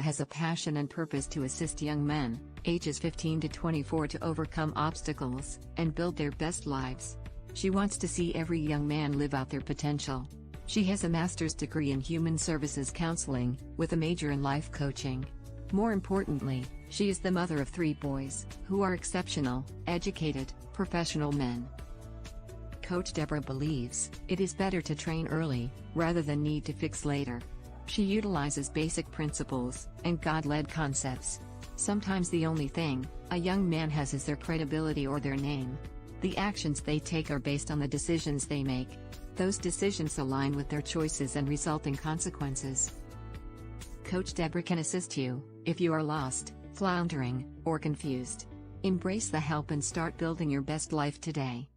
has a passion and purpose to assist young men, ages 15 to 24, to overcome obstacles and build their best lives. She wants to see every young man live out their potential. She has a master's degree in human services counseling, with a major in life coaching. More importantly, she is the mother of 3 boys, who are exceptional, educated, professional men. Coach Deborah believes it is better to train early, rather than need to fix later. She utilizes basic principles and God-led concepts. Sometimes the only thing a young man has is their credibility or their name. The actions they take are based on the decisions they make. Those decisions align with their choices and result in consequences. Coach Deborah can assist you if you are lost, floundering, or confused. Embrace the help and start building your best life today.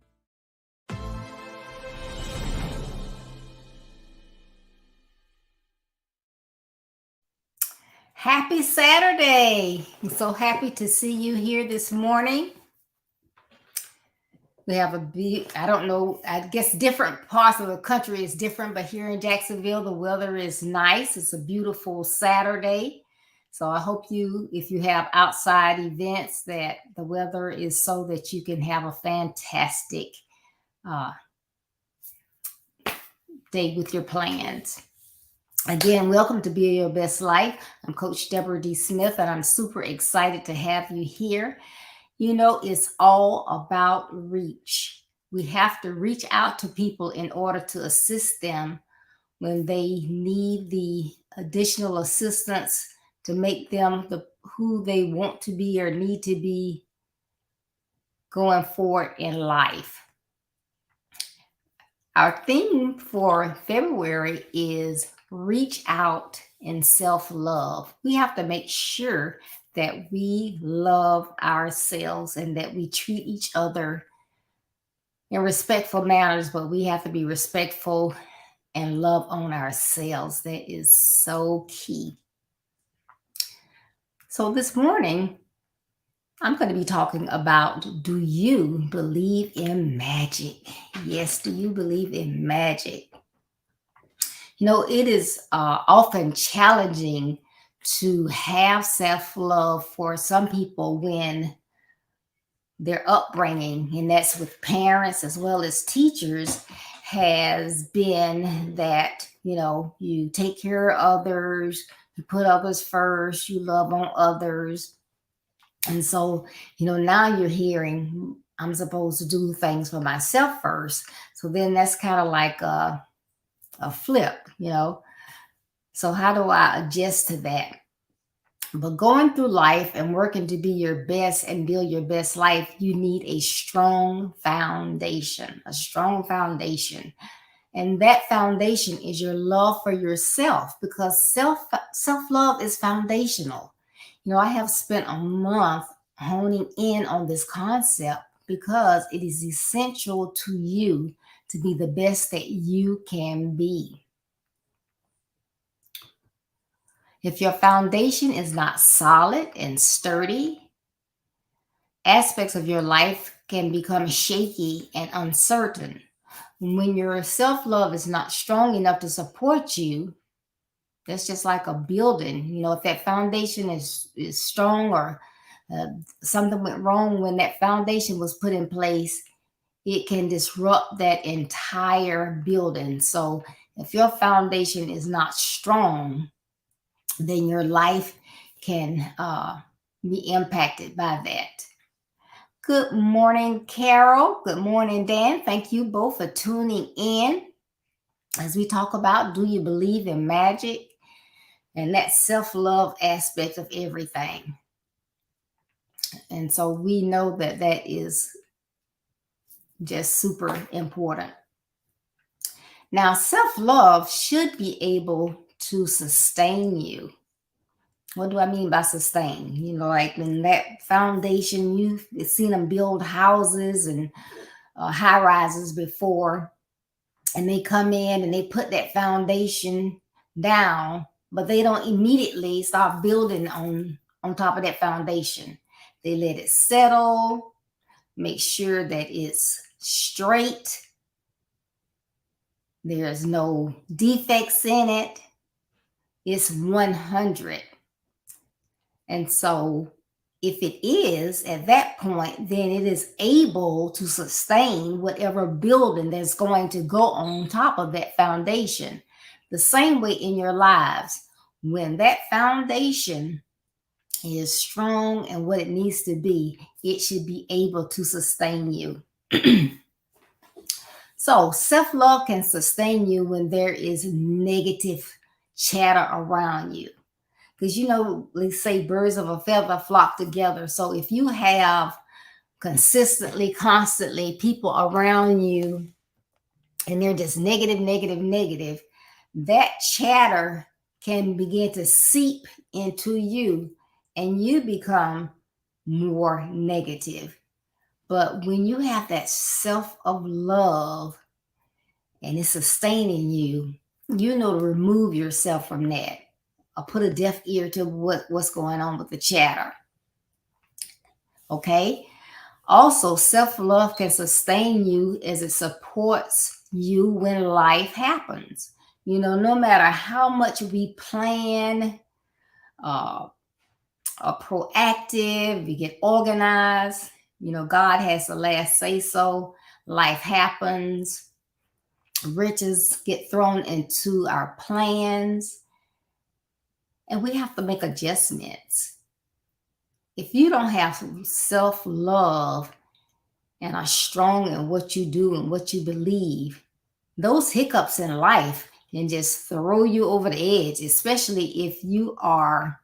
Happy Saturday. I'm so happy to see you here this morning. We have I don't know, I guess different parts of the country is different, but here in Jacksonville, the weather is nice. It's a beautiful Saturday. So I hope if you have outside events, that the weather is so that you can have a fantastic day with your plans. Again, welcome to Build Your Best Life. I'm Coach Deborah D. Smith, and I'm super excited to have you here. You know, it's all about reach. We have to reach out to people in order to assist them when they need the additional assistance to make them who they want to be or need to be going forward in life. Our theme for February is reach out and self-love. We have to make sure that we love ourselves and that we treat each other in respectful manners, but we have to be respectful and love on ourselves. That is so key. So this morning, I'm going to be talking about, do you believe in magic? Yes, do you believe in magic? You know, it is often challenging to have self-love for some people when their upbringing, and that's with parents as well as teachers, has been that, you know, you take care of others, you put others first, you love on others. And so, you know, now you're hearing, I'm supposed to do things for myself first. So then that's kind of like a flip, you know. So how do I adjust to that? But going through life and working to be your best and build your best life, you need a strong foundation, And that foundation is your love for yourself, because self-love is foundational. You know, I have spent a month honing in on this concept because it is essential to you to be the best that you can be. If your foundation is not solid and sturdy, aspects of your life can become shaky and uncertain. When your self-love is not strong enough to support you, that's just like a building. You know, if that foundation is strong, or something went wrong when that foundation was put in place, it can disrupt that entire building. So if your foundation is not strong, then your life can be impacted by that. Good morning, Carol. Good morning, Dan. Thank you both for tuning in as we talk about, do you believe in magic? And that self-love aspect of everything. And so we know that that is just super important. Now, self-love should be able to sustain you. What do I mean by sustain? You know, like in that foundation, you've seen them build houses and high rises before, and they come in and they put that foundation down, but they don't immediately start building on top of that foundation. They let it settle, make sure that it's straight, there's no defects in it, it's 100. And so if it is at that point, then it is able to sustain whatever building that's going to go on top of that foundation. The same way in your lives, when that foundation is strong and what it needs to be, it should be able to sustain you. So self-love can sustain you when there is negative chatter around you. Because they say birds of a feather flock together. So if you have consistently, constantly people around you and they're just negative, negative, negative, that chatter can begin to seep into you and you become more negative. But when you have that self of love and it's sustaining you, you know to remove yourself from that or put a deaf ear to what's going on with the chatter. Okay? Also, self-love can sustain you as it supports you when life happens. No matter how much we plan, uh, are proactive, we get organized, God has the last say so. Life happens, riches get thrown into our plans, and we have to make adjustments. If you don't have self-love and are strong in what you do and what you believe, those hiccups in life can just throw you over the edge, especially if you are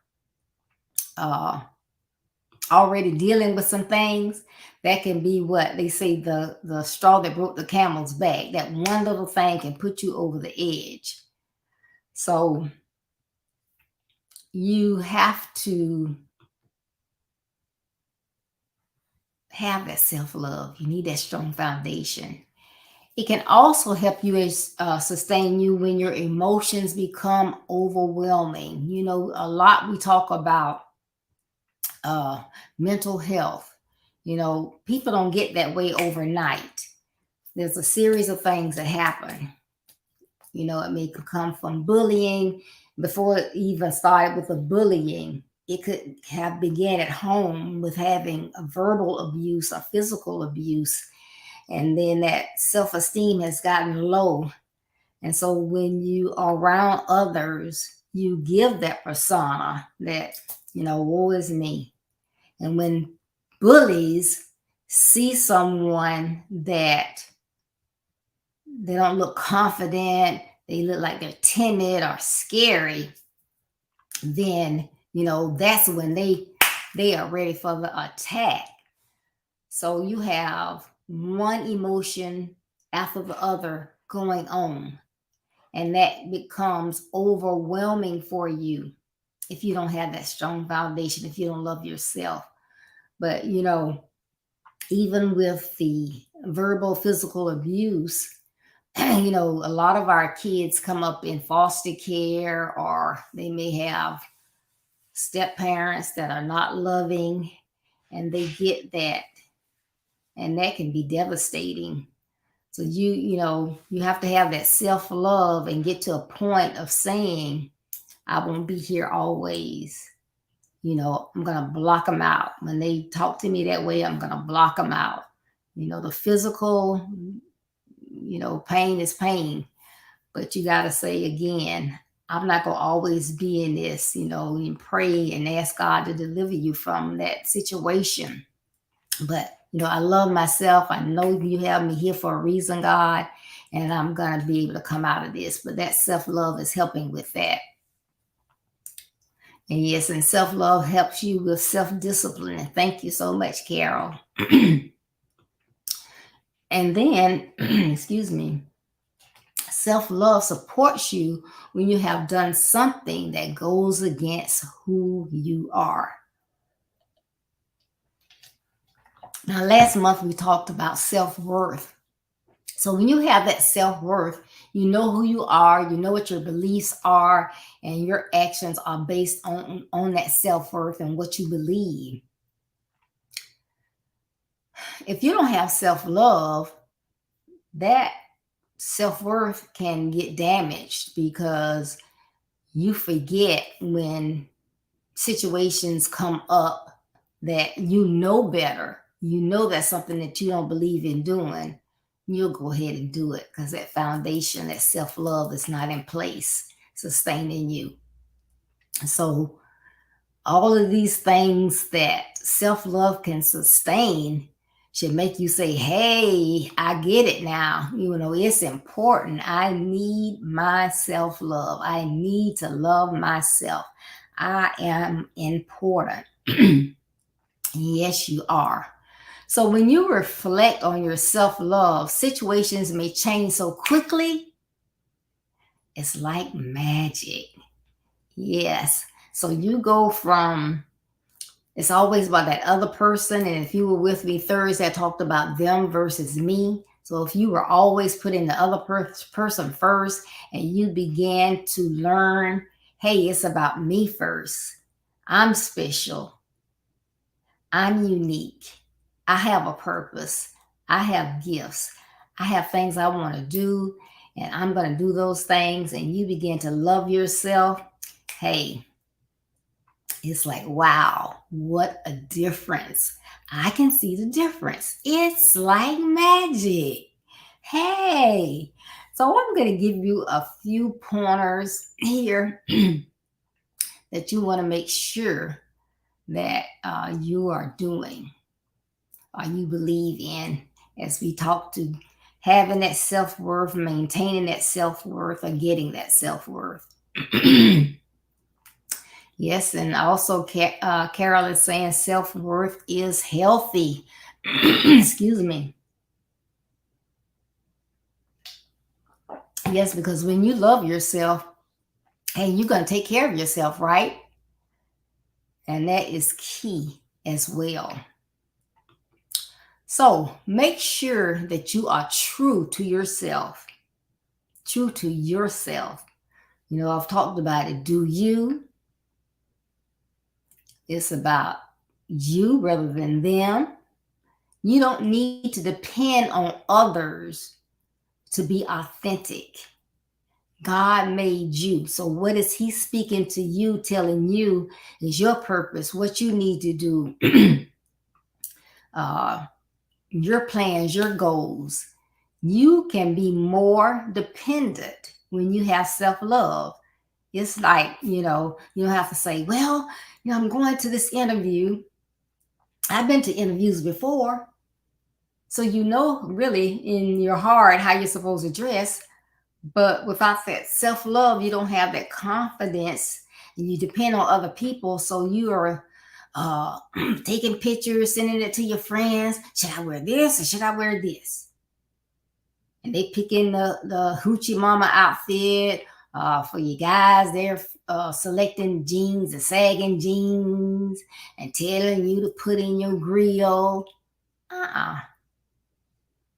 already dealing with some things. That can be what they say, the straw that broke the camel's back. That one little thing can put you over the edge. So you have to have that self-love. You need that strong foundation. It can also help you sustain you when your emotions become overwhelming. A lot we talk about mental health. People don't get that way overnight. There's a series of things that happen. It may come from bullying. Before it even started with the bullying, it could have began at home with having a verbal abuse or physical abuse. And then that self-esteem has gotten low. And so when you are around others, you give that persona that, woe is me. And when bullies see someone that they don't look confident, they look like they're timid or scary, then, that's when they are ready for the attack. So you have one emotion after the other going on, and that becomes overwhelming for you if you don't have that strong foundation, if you don't love yourself. But even with the verbal physical abuse, a lot of our kids come up in foster care, or they may have step parents that are not loving, and they get that, and that can be devastating. So you have to have that self-love and get to a point of saying, I won't be here always. I'm going to block them out. When they talk to me that way, I'm going to block them out. The physical, pain is pain. But you got to say again, I'm not going to always be in this, and pray and ask God to deliver you from that situation. But, I love myself. I know you have me here for a reason, God, and I'm going to be able to come out of this. But that self-love is helping with that. And yes, and self-love helps you with self-discipline. And thank you so much, Carol. And then, excuse me, self-love supports you when you have done something that goes against who you are. Now, last month we talked about self-worth. So when you have that self-worth, you know who you are, you know what your beliefs are, and your actions are based on that self-worth and what you believe. If you don't have self-love, that self-worth can get damaged because you forget when situations come up that you know better, you know that's something that you don't believe in doing, you'll go ahead and do it because that foundation, that self love is not in place, sustaining you. So, all of these things that self love can sustain should make you say, hey, I get it now. It's important. I need my self love. I need to love myself. I am important. Yes, you are. So when you reflect on your self love, situations may change so quickly. It's like magic. Yes. So you go from, it's always about that other person. And if you were with me Thursday, I talked about them versus me. So if you were always putting the other person first and you began to learn, hey, it's about me first. I'm special. I'm unique. I have a purpose. I have gifts. I have things I want to do, and I'm going to do those things. And you begin to love yourself. Hey, it's like, wow, what a difference. I can see the difference. It's like magic. Hey, so I'm going to give you a few pointers here that you want to make sure that you are doing or you believe in as we talk to having that self-worth, maintaining that self-worth, or getting that self-worth. Yes, and also Carol is saying self-worth is healthy. Excuse me. Yes, because when you love yourself, hey, you're going to take care of yourself, right? And that is key as well. So make sure that you are true to yourself. True to yourself. I've talked about it. Do you? It's about you rather than them. You don't need to depend on others to be authentic. God made you. So what is he speaking to you, telling you is your purpose, what you need to do, your plans, your goals. You can be more dependent when you have self-love. It's like, you don't have to say, well, I'm going to this interview. I've been to interviews before. So really in your heart how you're supposed to dress. But without that self-love, you don't have that confidence and you depend on other people. So you are taking pictures, sending it to your friends. Should I wear this or should I wear this? And they pick in the hoochie mama outfit. For you guys, they're selecting jeans, the sagging jeans, and telling you to put in your grill.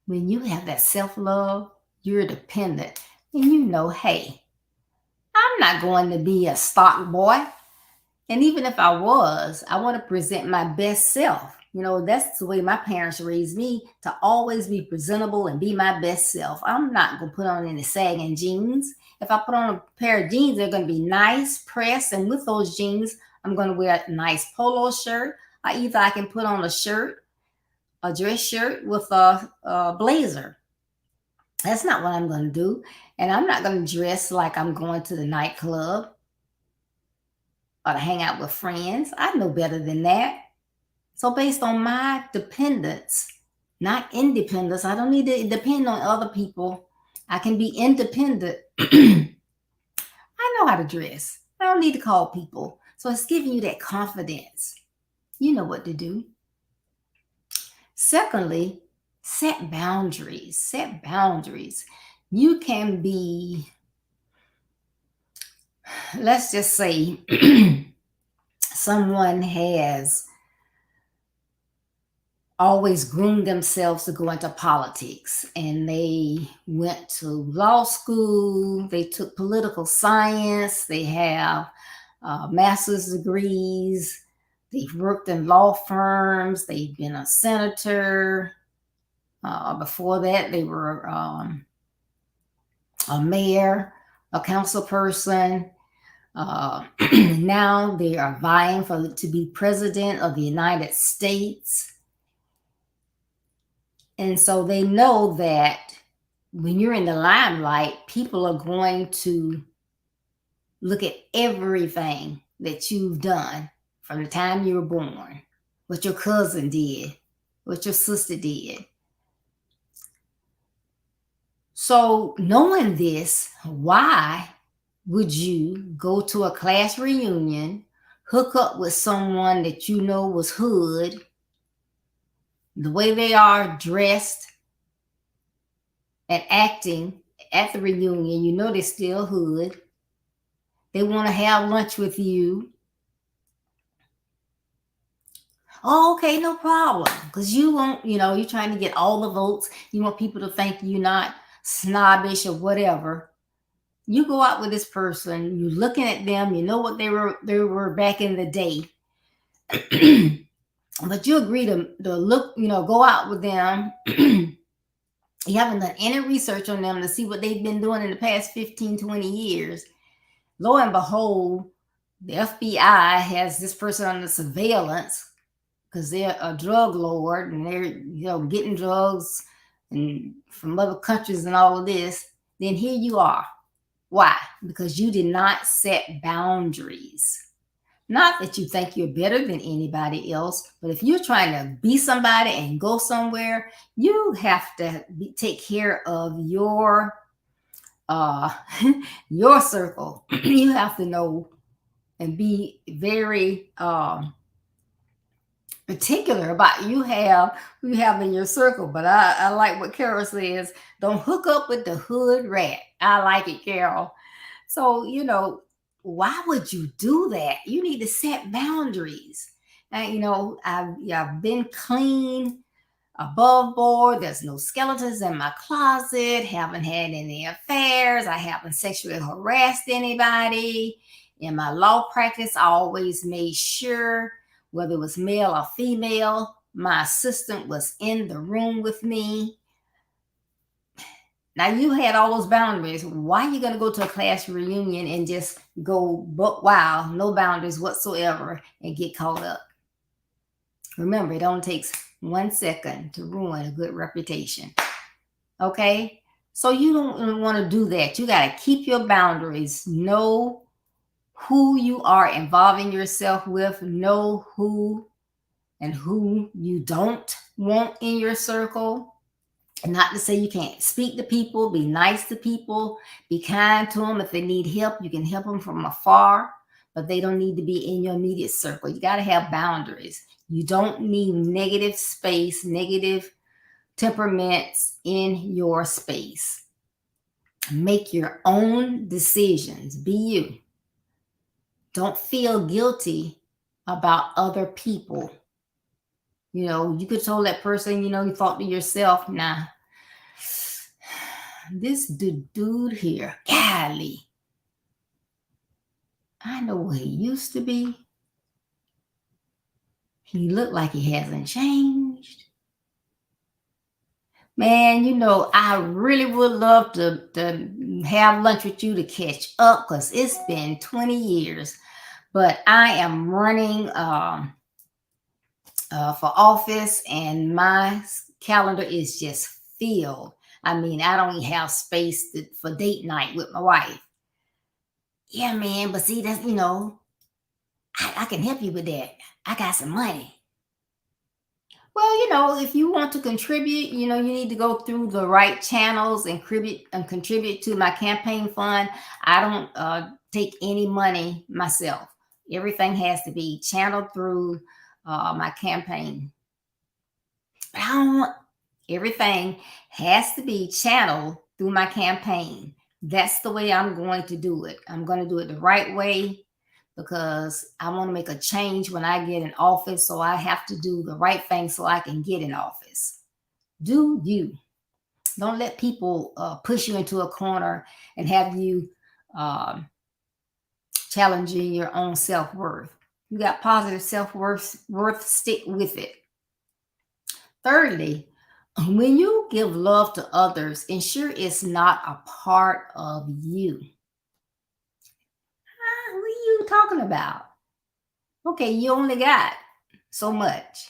When you have that self-love, you're dependent. And hey, I'm not going to be a stock boy. And even if I was, I want to present my best self. That's the way my parents raised me, to always be presentable and be my best self. I'm not going to put on any sagging jeans. If I put on a pair of jeans, they're going to be nice, pressed. And with those jeans, I'm going to wear a nice polo shirt. Or either I can put on a dress shirt with a blazer. That's not what I'm going to do. And I'm not going to dress like I'm going to the nightclub or to hang out with friends. I know better than that. So based on my dependence, not independence, I don't need to depend on other people. I can be independent. I know how to dress. I don't need to call people. So it's giving you that confidence. You know what to do. Secondly, set boundaries. Set boundaries. You can be, let's just say, someone has always groomed themselves to go into politics, and they went to law school, they took political science, they have master's degrees, they've worked in law firms, they've been a senator. Before that, they were a mayor, a council person. Uh, now they are vying for to be president of the United States. And so they know that when you're in the limelight, people are going to look at everything that you've done from the time you were born, what your cousin did, what your sister did. So, knowing this, why would you go to a class reunion, hook up with someone that you know was hood, the way they are dressed and acting at the reunion, you know they're still hood. They want to have lunch with you. Oh, okay, no problem. Because you won't, you're trying to get all the votes. You want people to think you're not snobbish or whatever. You go out with this person, you're looking at them, you know what they were back in the day. But you agree to look, go out with them. You haven't done any research on them to see what they've been doing in the past 15, 20 years. Lo and behold, the FBI has this person under surveillance because they're a drug lord and they're getting drugs and from other countries and all of this. Then here you are. Why? Because you did not set boundaries. Not that you think you're better than anybody else, but if you're trying to be somebody and go somewhere, you have to take care of your your circle. You have to know and be very particular about who you have in your circle. But I like what Carol says, don't hook up with the hood rat. I like it, Carol. So, why would you do that? You need to set boundaries. And, I've been clean, above board. There's no skeletons in my closet. Haven't had any affairs. I haven't sexually harassed anybody. In my law practice, I always made sure, whether it was male or female, my assistant was in the room with me. Now you had all those boundaries. Why are you going to go to a class reunion and just go, but wow, no boundaries whatsoever and get caught up? Remember, it only takes 1 second to ruin a good reputation. Okay? So you don't want to do that. You got to keep your boundaries. Know who you are involving yourself with. Know who and who you don't want in your circle. And not to say you can't speak to people, be nice to people, be kind to them. If they need help, you can help them from afar, but they don't need to be in your immediate circle. You got to have boundaries. You don't need negative space, negative temperaments in your space. Make your own decisions. Be you. Don't feel guilty about other people. You could tell that person, you thought to yourself, nah, this dude here, golly, I know what he used to be. He looked like he hasn't changed. Man, I really would love to have lunch with you to catch up because it's been 20 years. But I am running for office and my calendar is just filled. I mean, I don't even have space for date night with my wife. Yeah, man, but see, that's, I can help you with that. I got some money. Well, if you want to contribute, you need to go through the right channels and contribute to my campaign fund. I don't take any money myself. Everything has to be channeled through my campaign. Everything has to be channeled through my campaign. That's the way I'm going to do it. I'm going to do it the right way because I want to make a change when I get in office. So I have to do the right thing so I can get in office. Do you. Don't let people push you into a corner and have you challenging your own self-worth. You got positive self-worth, stick with it. Thirdly, when you give love to others, ensure it's not a part of you. talking about? Okay, you only got so much.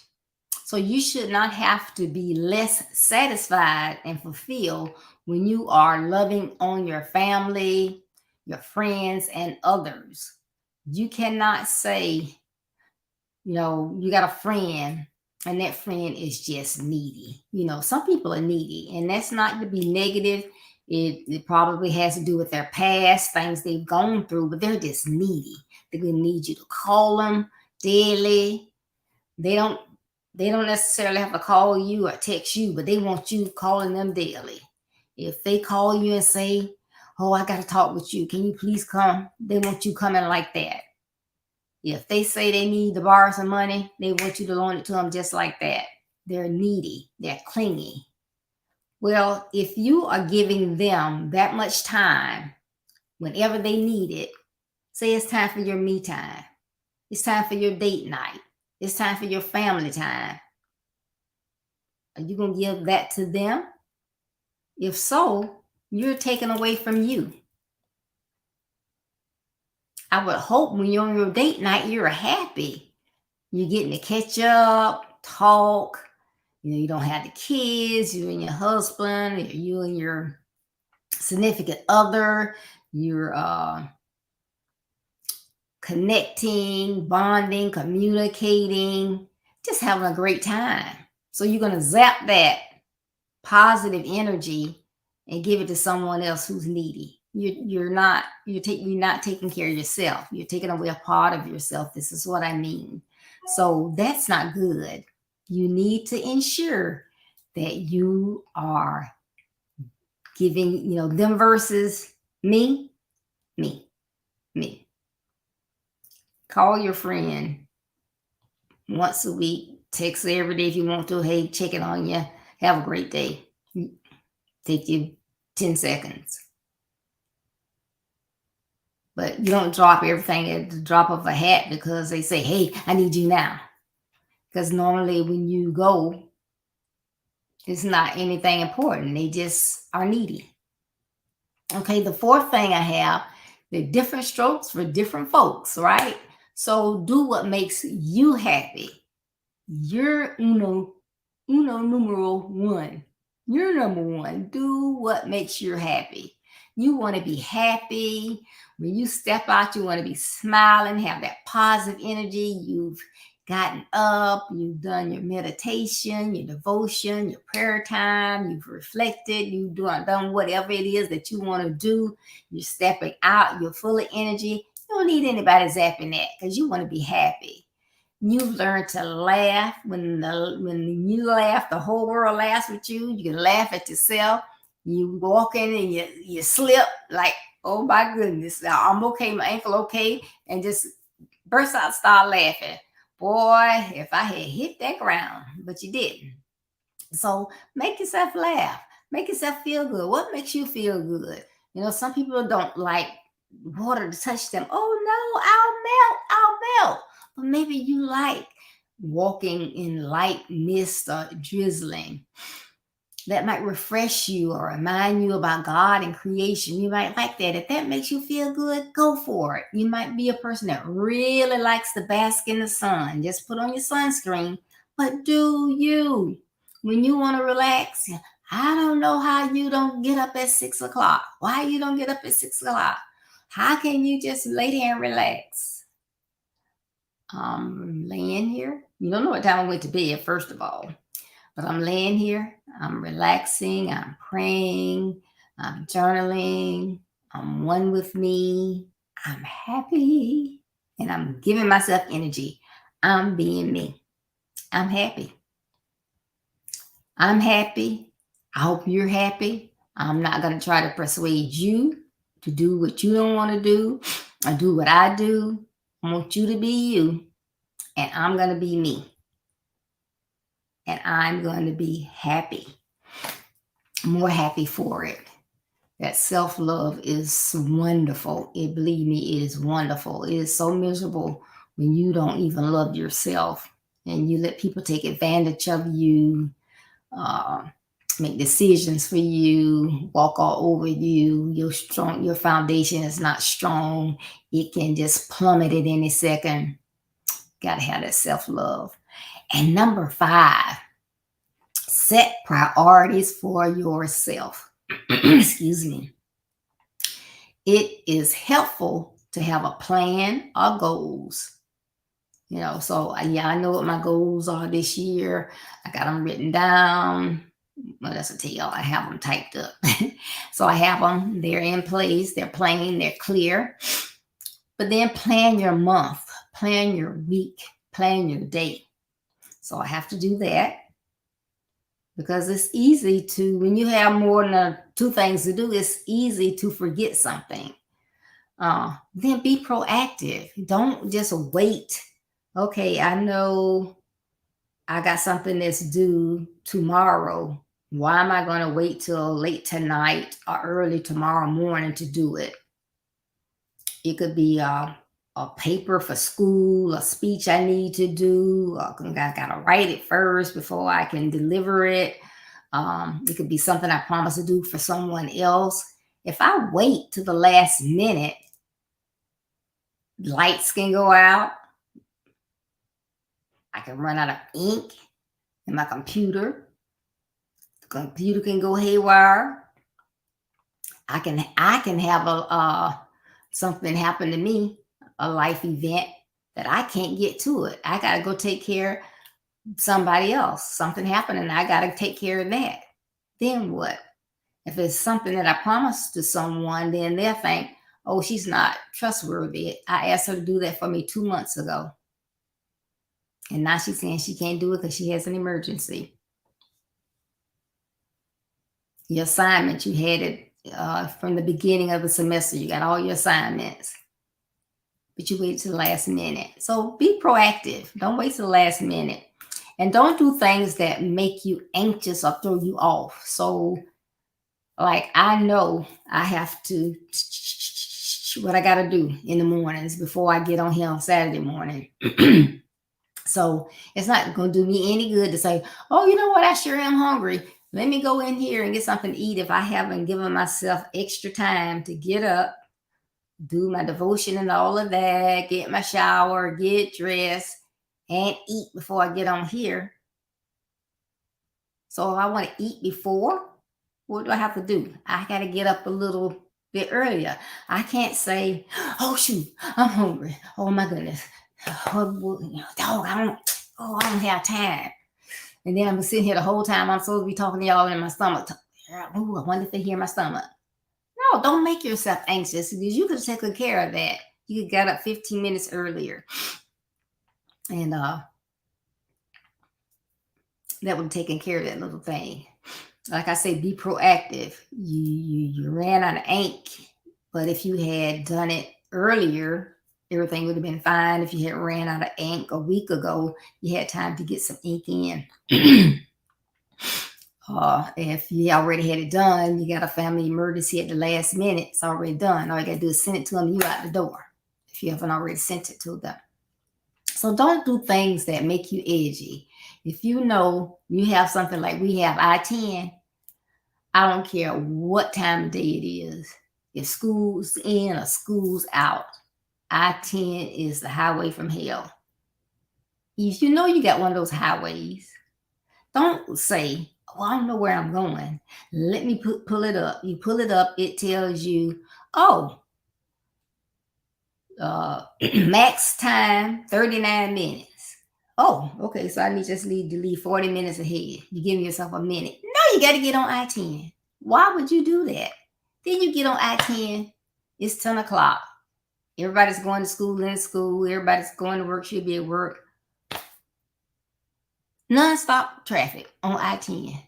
So you should not have to be less satisfied and fulfilled when you are loving on your family, your friends, and others. You cannot say, you got a friend and that friend is just needy. Some people are needy, and that's not to be negative. It probably has to do with their past, things they've gone through, but they're just needy. They're going to need you to call them daily. They don't necessarily have to call you or text you, but they want you calling them daily. If they call you and say, "Oh, I got to talk with you. Can you please come?" They want you coming like that. If they say they need to borrow some money, they want you to loan it to them just like that. They're needy. They're clingy. Well, if you are giving them that much time whenever they need it, say it's time for your me time. It's time for your date night. It's time for your family time. Are you going to give that to them? If so, you're taken away from you. I would hope when you're on your date night, you're happy. You're getting to catch up, talk. You don't have the kids, you and your husband, you and your significant other. You're connecting, bonding, communicating, just having a great time. So you're going to zap that positive energy and give it to someone else who's needy. You're not taking care of yourself. You're taking away a part of yourself. This is what I mean. So that's not good. You need to ensure that you are giving, them versus me. Call your friend once a week. Text every day if you want to. Hey, checking on you. Have a great day. Take you 10 seconds. But you don't drop everything at the drop of a hat because they say, "Hey, I need you now." Because normally when you go, it's not anything important. They just are needy. Okay, the fourth thing I have, the different strokes for different folks, right? So do what makes you happy. You're uno numero one. You're number one. Do what makes you happy. You want to be happy. When you step out, you want to be smiling, have that positive energy. You've gotten up, you've done your meditation, your devotion, your prayer time, you've reflected, you've done whatever it is that you want to do. You're stepping out, you're full of energy. You don't need anybody zapping that because you want to be happy. You've learned to laugh. When you laugh, the whole world laughs with you. You can laugh at yourself. You walk in and you slip like, "Oh my goodness, I'm okay, my ankle okay," and just burst out, start laughing. Boy, if I had hit that ground, but you didn't. So make yourself laugh. Make yourself feel good. What makes you feel good? Some people don't like water to touch them. "Oh no, I'll melt. But maybe you like walking in light mist or drizzling. That might refresh you or remind you about God and creation. You might like that. If that makes you feel good, go for it. You might be a person that really likes to bask in the sun. Just put on your sunscreen. But do you? When you want to relax, I don't know how you don't get up at 6 o'clock. Why you don't get up at 6 o'clock? How can you just lay there and relax? I'm laying here. You don't know what time I went to bed, first of all. But I'm laying here. I'm relaxing. I'm praying. I'm journaling. I'm one with me. I'm happy. And I'm giving myself energy. I'm being me. I'm happy. I'm happy. I hope you're happy. I'm not going to try to persuade you to do what you don't want to do or do what I do. I want you to be you, and I'm going to be me. And I'm going to be happy. More happy for it. That self-love is wonderful. Believe me, it is wonderful. It is so miserable when you don't even love yourself and you let people take advantage of you. make decisions for you, walk all over you. Your foundation is not strong. It can just plummet at any second. Gotta have that self-love. And number 5, set priorities for yourself. Excuse me. It is helpful to have a plan or goals. So yeah, I know what my goals are this year. I got them written down. Well, that's a tell. I have them typed up. So I have them. They're in place. They're plain. They're clear. But then plan your month, plan your week, plan your day. So I have to do that because it's easy to, when you have more than 2 things to do, it's easy to forget something. Then be proactive. Don't just wait. Okay, I know I got something that's due tomorrow. Why am I going to wait till late tonight or early tomorrow morning to do it? It could be a paper for school, a speech I need to do. I got to write it first before I can deliver it. It could be something I promised to do for someone else. If I wait to the last minute, lights can go out. I can run out of ink in my computer. The computer can go haywire. I can have something happen to me, a life event that I can't get to it. I got to go take care of somebody else. Something happened and I got to take care of that. Then what? If it's something that I promised to someone, then they'll think, oh, she's not trustworthy. I asked her to do that for me 2 months ago. And now she's saying she can't do it because she has an emergency. Your assignment, you had it from the beginning of the semester. You got all your assignments. But you wait to the last minute. So be proactive. Don't wait to the last minute. And don't do things that make you anxious or throw you off. So, like, I know I have to, what I got to do in the mornings before I get on here on Saturday morning. So it's not going to do me any good to say, oh, you know what? I sure am hungry. Let me go in here and get something to eat if I haven't given myself extra time to get up, do my devotion and all of that, get my shower, get dressed, and eat before I get on here. So if I want to eat before, what do I have to do? I got to get up a little bit earlier. I can't say, oh, shoot, I'm hungry. Oh, my goodness. Dog, I don't have time. And then I'm sitting here the whole time I'm supposed to be talking to y'all in my stomach. Ooh, I wonder if they hear my stomach. No, don't make yourself anxious because you could take good care of that. You could get up 15 minutes earlier. And that would have taken care of that little thing. Like I say, be proactive. You ran out of ink, but if you had done it earlier, everything would have been fine. If you had ran out of ink a week ago, you had time to get some ink in. If you already had it done, you got a family emergency at the last minute, it's already done. All you got to do is send it to them, you out the door, if you haven't already sent it to them. So don't do things that make you edgy. If you know you have something like we have I-10, I don't care what time of day it is. If school's in or school's out, I-10 is the highway from hell. If you know you got one of those highways, don't say, oh, I don't know where I'm going. Let me pull it up. You pull it up, it tells you, oh, max time, 39 minutes. Oh, okay, so I just need to leave 40 minutes ahead. You're giving yourself a minute. No, you got to get on I-10. Why would you do that? Then you get on I-10, it's 10 o'clock. Everybody's going to school, in school. Everybody's going to work, should be at work. Non-stop traffic on I-10.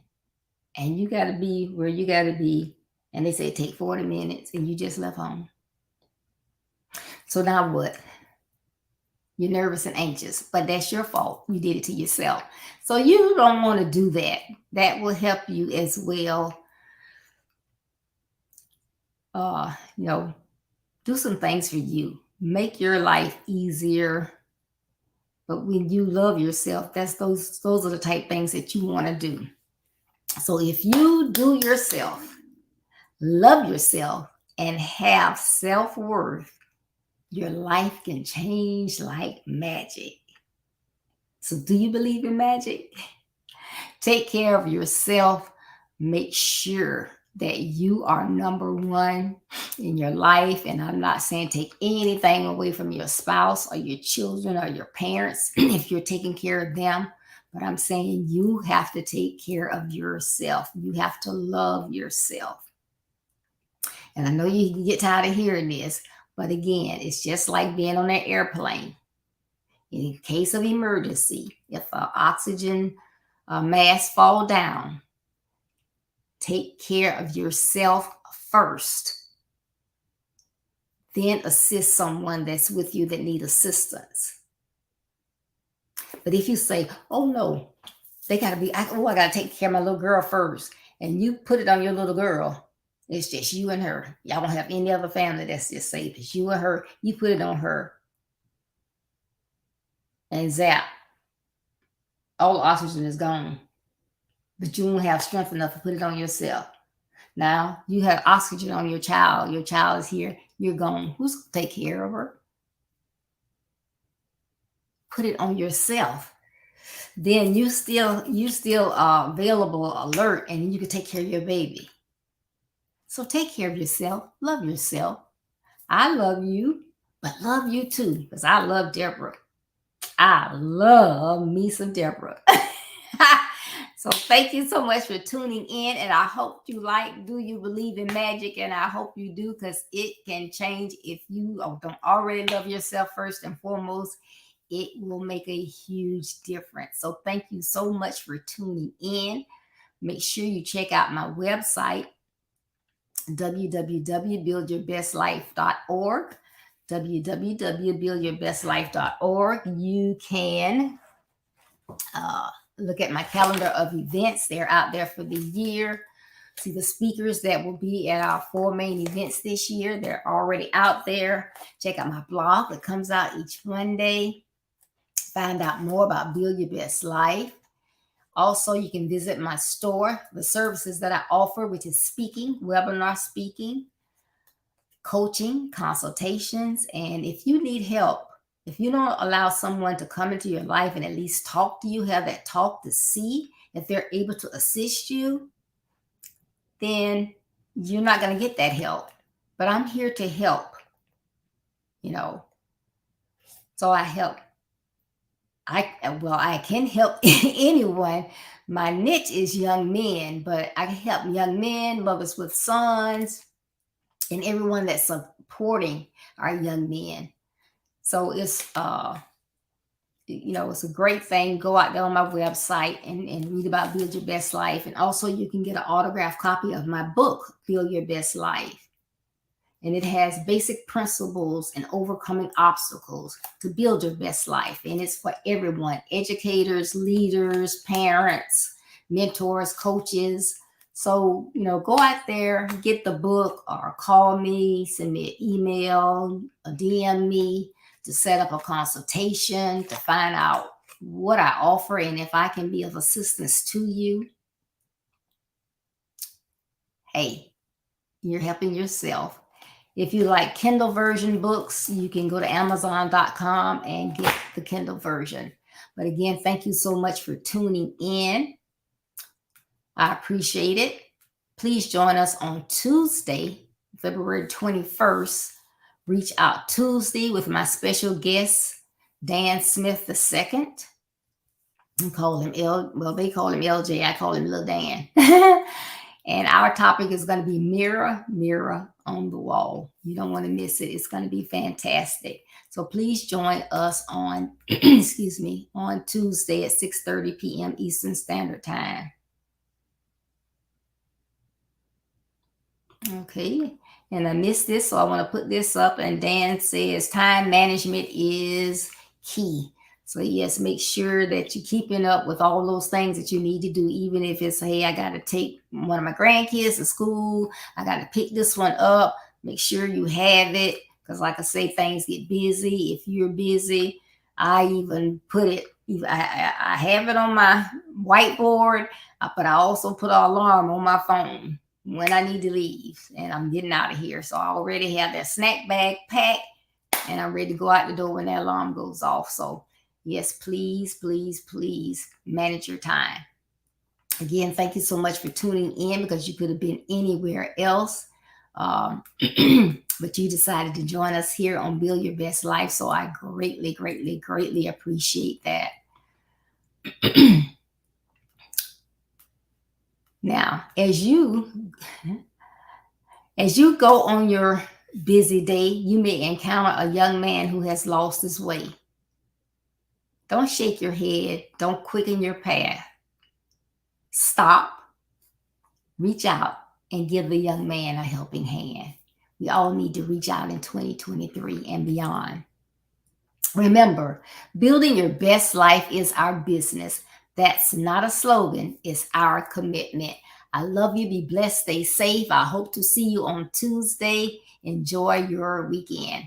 And you got to be where you got to be. And they say take 40 minutes and you just left home. So now what? You're nervous and anxious, but that's your fault. You did it to yourself. So you don't want to do that. That will help you as well. Do some things for you. Make your life easier. But when you love yourself, those are the type things that you want to do. So if you do yourself, love yourself, and have self-worth, your life can change like magic. So do you believe in magic? Take care of yourself. Make sure that you are number one in your life. And I'm not saying take anything away from your spouse or your children or your parents if you're taking care of them. But I'm saying you have to take care of yourself. You have to love yourself. And I know you get tired of hearing this, but again, it's just like being on an airplane. In case of emergency, if an oxygen mask fall down, take care of yourself first. Then assist someone that's with you that need assistance. But if you say, oh no, they got to be, I got to take care of my little girl first, and you put it on your little girl, it's just you and her. Y'all don't have any other family that's just safe. It's you and her. You put it on her. And zap, all the oxygen is gone. But you won't have strength enough to put it on yourself. Now you have oxygen on your child. Your child is here. You're gone. Who's going to take care of her? Put it on yourself. Then you still available, alert, and you can take care of your baby. So take care of yourself. Love yourself. I love you, but love you too, because I love Deborah. I love me some Deborah. So thank you so much for tuning in, and I hope you like Do You Believe in Magic? And I hope you do, because it can change. If you don't already love yourself first and foremost, it will make a huge difference. So thank you so much for tuning in. Make sure you check out my website, www.buildyourbestlife.org. www.buildyourbestlife.org. You can look at my calendar of events. They're out there for the year. See the speakers that will be at our 4 main events this year. They're already out there. Check out my blog that comes out each Monday. Find out more about Build Your Best Life. Also, you can visit my store, the services that I offer, which is speaking, webinar speaking, coaching, consultations. And if you need help, if you don't allow someone to come into your life and at least talk to you, have that talk to see if they're able to assist you, then you're not going to get that help. But I'm here to help, So I help. I can help anyone. My niche is young men, but I can help young men, mothers with sons, and everyone that's supporting our young men. So it's it's a great thing. Go out there on my website and read about Build Your Best Life. And also you can get an autographed copy of my book, Build Your Best Life. And it has basic principles and overcoming obstacles to build your best life. And it's for everyone, educators, leaders, parents, mentors, coaches. So, go out there, get the book, or call me, send me an email, or DM me to set up a consultation to find out what I offer and if I can be of assistance to you. Hey, you're helping yourself. If you like Kindle version books, you can go to Amazon.com and get the Kindle version. But again, thank you so much for tuning in. I appreciate it. Please join us on Tuesday, February 21st. Reach Out Tuesday with my special guest, Dan Smith II. They call him LJ. I call him Lil Dan. And our topic is going to be Mirror, Mirror on the Wall. You don't want to miss it. It's going to be fantastic. So please join us on, on Tuesday at 6:30 p.m. Eastern Standard Time. Okay. And I missed this, so I want to put this up. And Dan says time management is key. So yes, make sure that you're keeping up with all those things that you need to do, even if it's, hey, I got to take one of my grandkids to school. I got to pick this one up. Make sure you have it, because like I say, things get busy. If you're busy, I even put it, I have it on my whiteboard, but I also put an alarm on my phone when I need to leave and I'm getting out of here. So I already have that snack bag packed and I'm ready to go out the door when that alarm goes off. So yes, please, please, please manage your time. Again, thank you so much for tuning in, because you could have been anywhere else. But you decided to join us here on Build Your Best Life. So I greatly, greatly, greatly appreciate that. Now, as you go on your busy day, you may encounter a young man who has lost his way. Don't shake your head. Don't quicken your path. Stop, reach out, and give the young man a helping hand. We all need to reach out in 2023 and beyond. Remember, building your best life is our business. That's not a slogan, it's our commitment. I love you. Be blessed. Stay safe. I hope to see you on Tuesday. Enjoy your weekend.